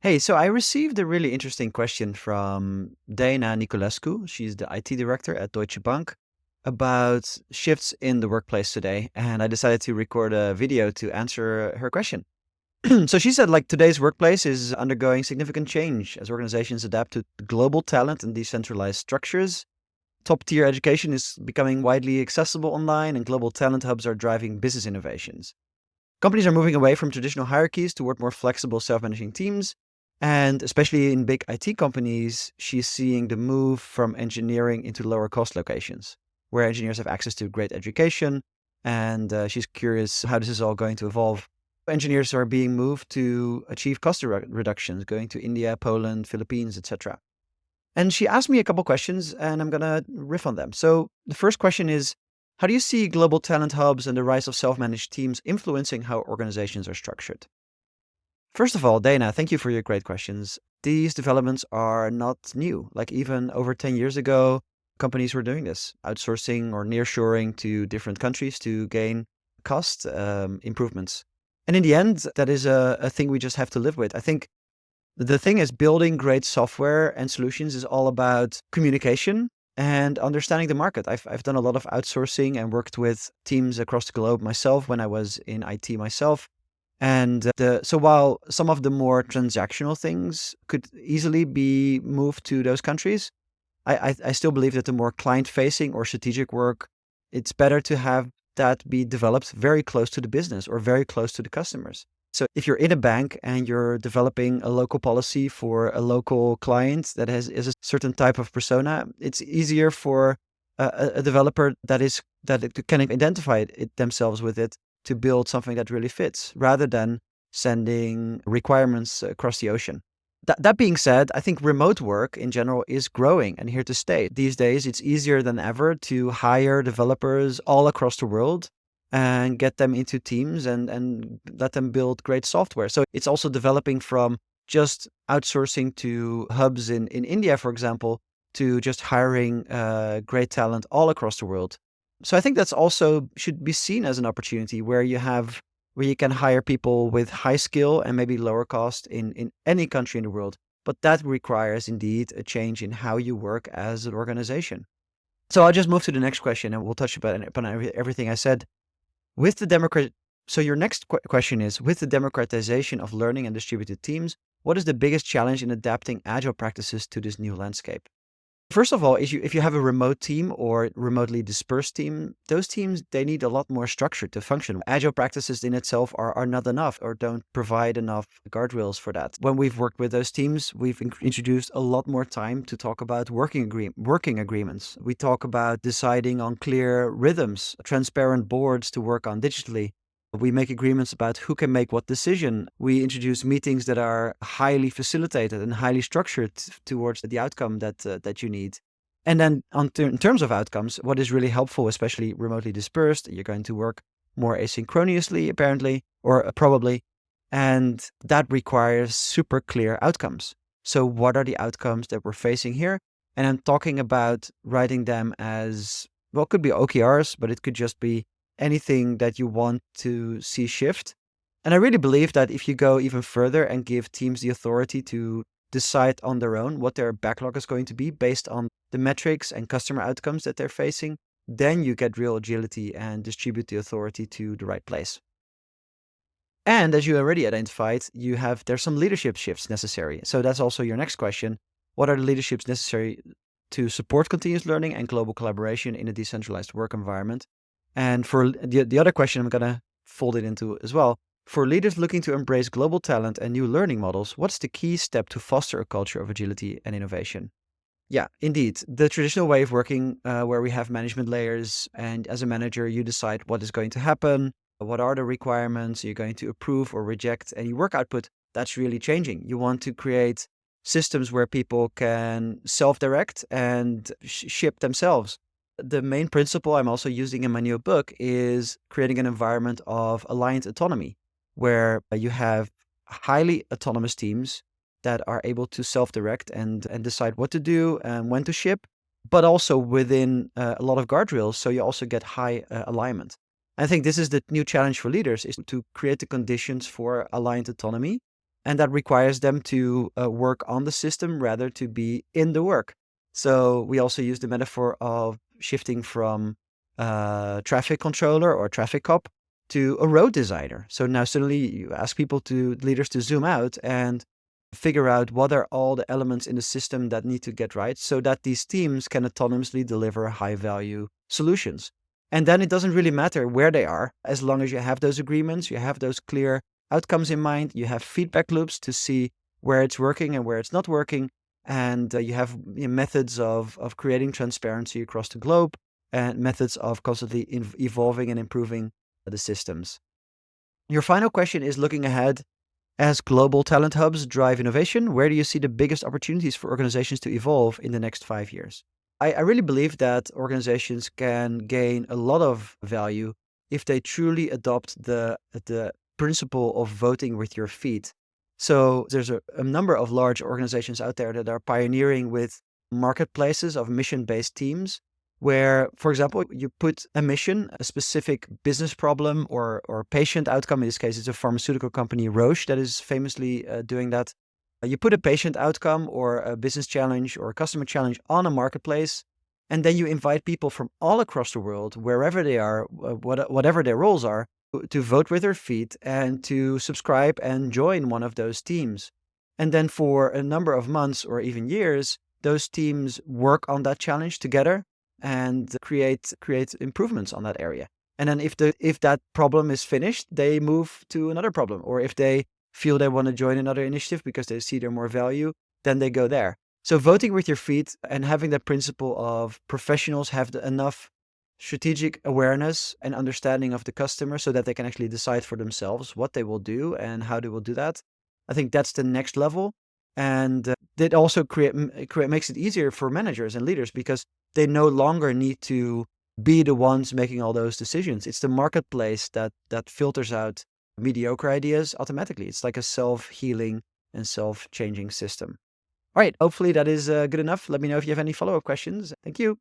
Hey, so I received a really interesting question from Dana Niculescu. She's the IT director at Deutsche Bank about shifts in the workplace today. And I decided to record a video to answer her question. So she said, like, today's workplace is undergoing significant change as organizations adapt to global talent and decentralized structures. Top tier education is becoming widely accessible online, and global talent hubs are driving business innovations. Companies are moving away from traditional hierarchies toward more flexible, self-managing teams. And especially in big IT companies, she's seeing the move from engineering into lower cost locations, where engineers have access to great education. And she's curious how this is all going to evolve. Engineers are being moved to achieve cost reductions, going to India, Poland, Philippines, etc. And she asked me a couple questions, and I'm going to riff on them. So the first question is, how do you see global talent hubs and the rise of self-managed teams influencing how organizations are structured? First of all, Dana, thank you for your great questions. These developments are not new. Like even over 10 years ago, companies were doing this, outsourcing or nearshoring to different countries to gain cost improvements. And in the end, that is a thing we just have to live with. I think the thing is, building great software and solutions is all about communication and understanding the market. I've done a lot of outsourcing and worked with teams across the globe myself when I was in IT myself. And so while some of the more transactional things could easily be moved to those countries, I still believe that the more client-facing or strategic work, it's better to have that be developed very close to the business or very close to the customers. So if you're in a bank and you're developing a local policy for a local client that is a certain type of persona, it's easier for a developer that can identify it themselves with it to build something that really fits rather than sending requirements across the ocean. That being said, I think remote work in general is growing and here to stay. These days, it's easier than ever to hire developers all across the world and get them into teams and let them build great software. So it's also developing from just outsourcing to hubs in India, for example, to just hiring great talent all across the world. So I think that's also should be seen as an opportunity where you can hire people with high skill and maybe lower cost in any country in the world. But that requires indeed a change in how you work as an organization. So I'll just move to the next question and we'll touch upon everything I said. With the democrat, so your next question is, with the democratization of learning and distributed teams, what is the biggest challenge in adapting agile practices to this new landscape? First of all, if you have a remote team or remotely dispersed team, those teams, they need a lot more structure to function. Agile practices in itself are not enough or don't provide enough guardrails for that. When we've worked with those teams, we've introduced a lot more time to talk about working agreements. We talk about deciding on clear rhythms, transparent boards to work on digitally. We make agreements about who can make what decision. We introduce meetings that are highly facilitated and highly structured towards the outcome that you need. And then in terms of outcomes, what is really helpful, especially remotely dispersed, you're going to work more asynchronously, apparently, or probably, and that requires super clear outcomes. So what are the outcomes that we're facing here? And I'm talking about writing them as, well, it could be OKRs, but it could just be anything that you want to see shift. And I really believe that if you go even further and give teams the authority to decide on their own what their backlog is going to be based on the metrics and customer outcomes that they're facing, then you get real agility and distribute the authority to the right place. And as you already identified, there's some leadership shifts necessary. So that's also your next question. What are the leaderships necessary to support continuous learning and global collaboration in a decentralized work environment? And for the other question, I'm going to fold it into as well. For leaders looking to embrace global talent and new learning models, what's the key step to foster a culture of agility and innovation? Yeah, indeed. The traditional way of working, where we have management layers, and as a manager, you decide what is going to happen, what are the requirements you're going to approve or reject, and your work output, that's really changing. You want to create systems where people can self-direct and ship themselves. The main principle I'm also using in my new book is creating an environment of aligned autonomy, where you have highly autonomous teams that are able to self-direct and decide what to do and when to ship, but also within a lot of guardrails. So you also get high alignment. I think this is the new challenge for leaders, is to create the conditions for aligned autonomy And that requires them to work on the system rather to be in the work. So we also use the metaphor of shifting from traffic controller or traffic cop to a road designer. So now suddenly you ask leaders to zoom out and figure out what are all the elements in the system that need to get right so that these teams can autonomously deliver high value solutions. And then it doesn't really matter where they are, as long as you have those agreements, you have those clear outcomes in mind, you have feedback loops to see where it's working and where it's not working, and you have methods of creating transparency across the globe and methods of constantly evolving and improving the systems. Your final question is looking ahead. As global talent hubs drive innovation, where do you see the biggest opportunities for organizations to evolve in the next 5 years? I really believe that organizations can gain a lot of value if they truly adopt the principle of voting with your feet. So there's a number of large organizations out there that are pioneering with marketplaces of mission-based teams where, for example, you put a mission, a specific business problem or patient outcome. In this case, it's a pharmaceutical company, Roche, that is famously doing that. You put a patient outcome or a business challenge or a customer challenge on a marketplace, and then you invite people from all across the world, wherever they are, whatever their roles are, to vote with their feet and to subscribe and join one of those teams. And then for a number of months or even years, those teams work on that challenge together and create improvements on that area. And then if that problem is finished, they move to another problem. Or if they feel they want to join another initiative because they see there more value, then they go there. So voting with your feet and having that principle of professionals have enough strategic awareness and understanding of the customer so that they can actually decide for themselves what they will do and how they will do that. I think that's the next level. And that also makes it easier for managers and leaders because they no longer need to be the ones making all those decisions. It's the marketplace that filters out mediocre ideas automatically. It's like a self-healing and self-changing system. All right. Hopefully that is good enough. Let me know if you have any follow-up questions. Thank you.